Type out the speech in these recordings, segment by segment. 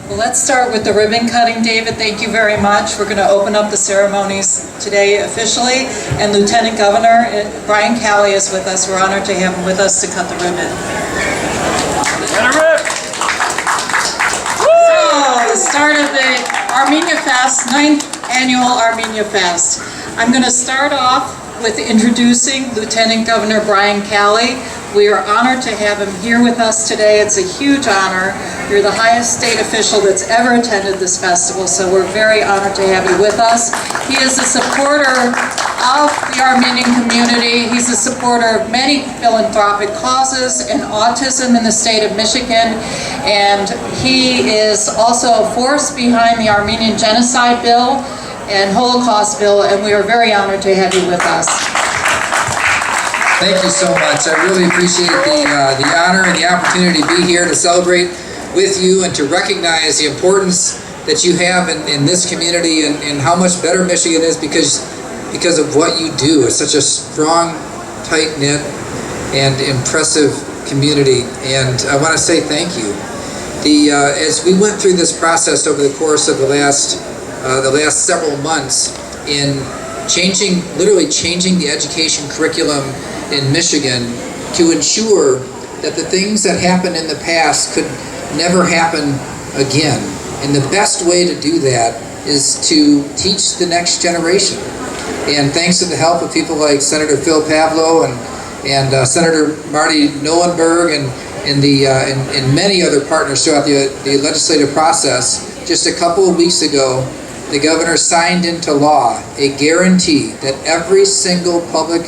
Well, let's start with the ribbon cutting, David. Thank you very much. We're going to open up the ceremonies today officially, and Lieutenant Governor Brian Calley is with us. We're honored to have him with us to cut the ribbon. So, the start of the Armenia Fest, 9th Annual Armenia Fest. I'm going to start off with introducing Lieutenant Governor Brian Calley. We are honored to have him here with us today. It's a huge honor. You're the highest state official that's ever attended this festival, so we're very honored to have you with us. He is a supporter of the Armenian community. He's a supporter of many philanthropic causes and autism in the state of Michigan, and he is also a force behind the Armenian genocide bill and Holocaust bill, and we are very honored to have you with us. Thank you so much. I really appreciate the honor and the opportunity to be here to celebrate with you and to recognize the importance that you have in this community and how much better Michigan is because of what you do. It's such a strong, tight-knit, and impressive community, and I want to say thank you. As we went through this process over the course of the last several months in literally changing the education curriculum in Michigan to ensure that the things that happened in the past could never happen again. And the best way to do that is to teach the next generation. And thanks to the help of people like Senator Phil Pavlo and Senator Marty Nolenberg and many other partners throughout the legislative process, just a couple of weeks ago, the governor signed into law a guarantee that every single public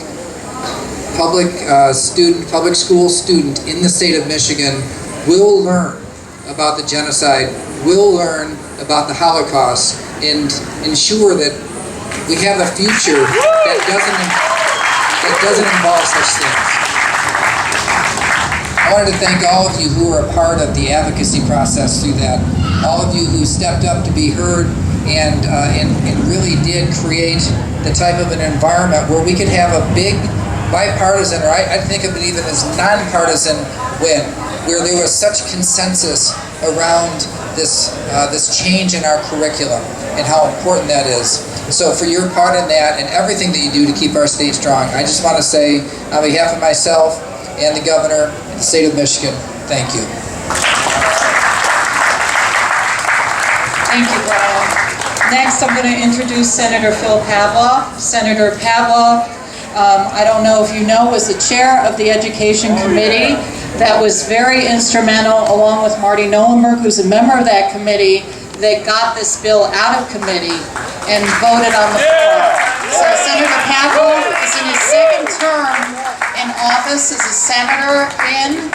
school student in the state of Michigan will learn about the genocide, will learn about the Holocaust, and ensure that we have a future that doesn't involve such things. I wanted to thank all of you who were a part of the advocacy process through that, all of you who stepped up to be heard and really did create the type of an environment where we could have a big bipartisan, or I think of it even as nonpartisan win, where there was such consensus around this change in our curriculum and how important that is. So for your part in that and everything that you do to keep our state strong, I just want to say on behalf of myself and the governor and the state of Michigan, thank you. Thank you, Brian. Next, I'm going to introduce Senator Phil Pavlov. Senator Pavlov, I don't know if you know, was the chair of the Education Committee that was very instrumental, along with Marty Nolenberg, who's a member of that committee, that got this bill out of committee and voted on the floor. So Senator Pavlov is in his second term in office as a senator in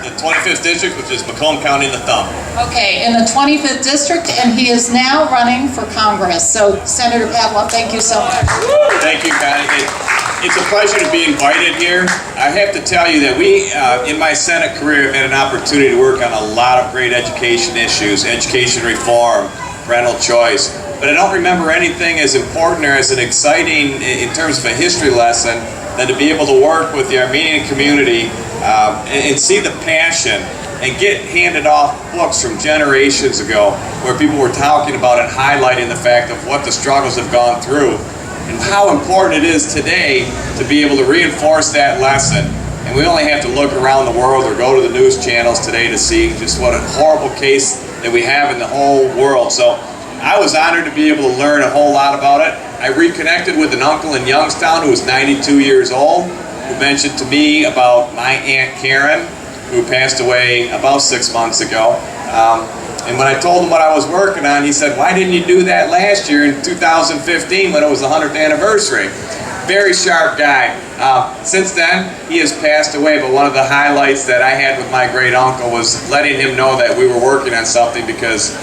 the 25th district, which is Macomb County in the thumb. Okay, in the 25th district, and he is now running for Congress. So, Senator Pavlov, thank you so much. Thank you, Patty. It's a pleasure to be invited here. I have to tell you that we, in my Senate career, have had an opportunity to work on a lot of great education issues, education reform, parental choice. But I don't remember anything as important or as an exciting, in terms of a history lesson, than to be able to work with the Armenian community and see the passion and get handed off books from generations ago where people were talking about and highlighting the fact of what the struggles have gone through and how important it is today to be able to reinforce that lesson. And we only have to look around the world or go to the news channels today to see just what a horrible case that we have in the whole world. So I was honored to be able to learn a whole lot about it. I reconnected with an uncle in Youngstown who was 92 years old, who mentioned to me about my Aunt Karen, who passed away about 6 months ago. And when I told him what I was working on, he said, "Why didn't you do that last year in 2015 when it was the 100th anniversary?" Very sharp guy. Since then, he has passed away, but one of the highlights that I had with my great uncle was letting him know that we were working on something because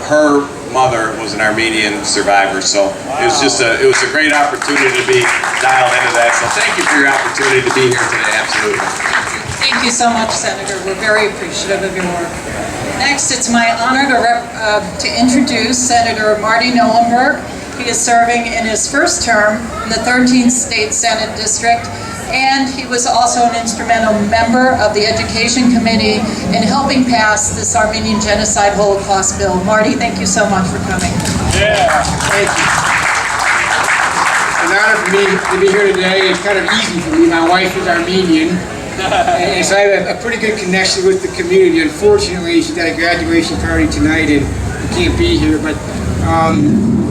her mother was an Armenian survivor. So it was just it was a great opportunity to be dialed into that. So thank you for your opportunity to be here today. Absolutely. Thank you so much, Senator. We're very appreciative of your work. Next, it's my honor to introduce Senator Marty Nolenberg. He is serving in his first term in the 13th State Senate District. And he was also an instrumental member of the Education Committee in helping pass this Armenian Genocide Holocaust bill. Marty, thank you so much for coming. Yeah, thank you. It's an honor for me to be here today. It's kind of easy for me. My wife is Armenian, and so I have a pretty good connection with the community. Unfortunately, she's at a graduation party tonight and can't be here, but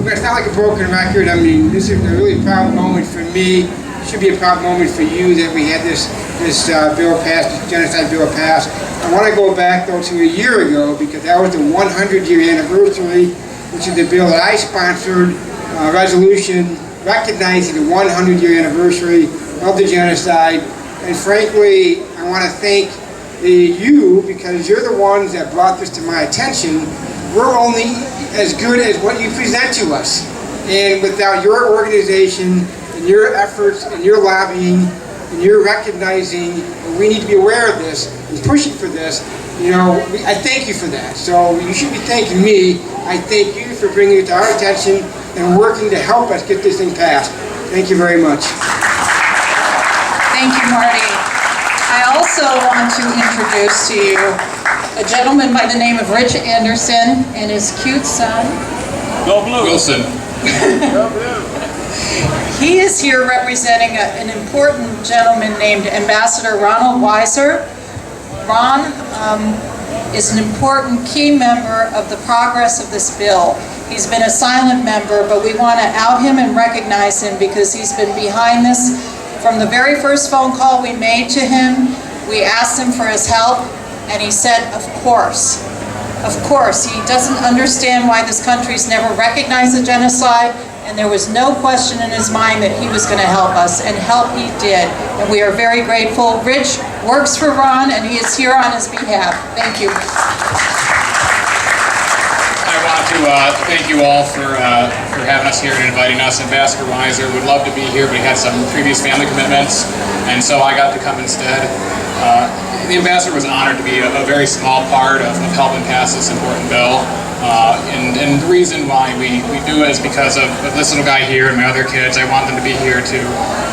it's not like a broken record. I mean, this is a really proud moment for me. It should be a proud moment for you that we had this bill passed, this genocide bill passed. I want to go back though to a year ago because that was the 100-year anniversary, which is the bill that I sponsored, a resolution recognizing the 100-year anniversary of the genocide. And frankly, I want to thank you because you're the ones that brought this to my attention. We're only as good as what you present to us. And without your organization and your efforts and your lobbying and your recognizing that we need to be aware of this and pushing for this, you know, I thank you for that. So you should be thanking me. I thank you for bringing it to our attention and working to help us get this thing passed. Thank you very much. Thank you, Marty. I also want to introduce to you a gentleman by the name of Rich Anderson and his cute son, Go Blue. Wilson. He is here representing an important gentleman named Ambassador Ronald Weiser. Ron is an important key member of the progress of this bill. He's been a silent member, but we want to out him and recognize him because he's been behind this. From the very first phone call we made to him, we asked him for his help, and he said, of course. Of course. He doesn't understand why this country's never recognized the genocide, and there was no question in his mind that he was going to help us, and help he did. And we are very grateful. Rich works for Ron, and he is here on his behalf. Thank you. I want to thank you all for having us here and inviting us. Ambassador Weiser would love to be here, but he had some previous family commitments, and so I got to come instead. The ambassador was honored to be a very small part of helping pass this important bill. And the reason why we do it is because of this little guy here and my other kids. I want them to be here to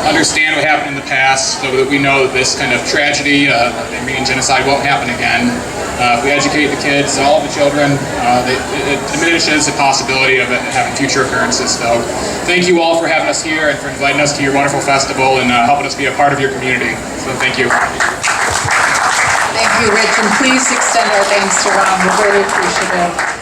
understand what happened in the past so that we know that this kind of tragedy, the Armenian genocide, won't happen again. If we educate the kids, all the children, it diminishes the possibility of it having future occurrences. So thank you all for having us here and for inviting us to your wonderful festival and helping us be a part of your community. So thank you. Thank you, Rich, and please extend our thanks to Ron. We're very appreciative.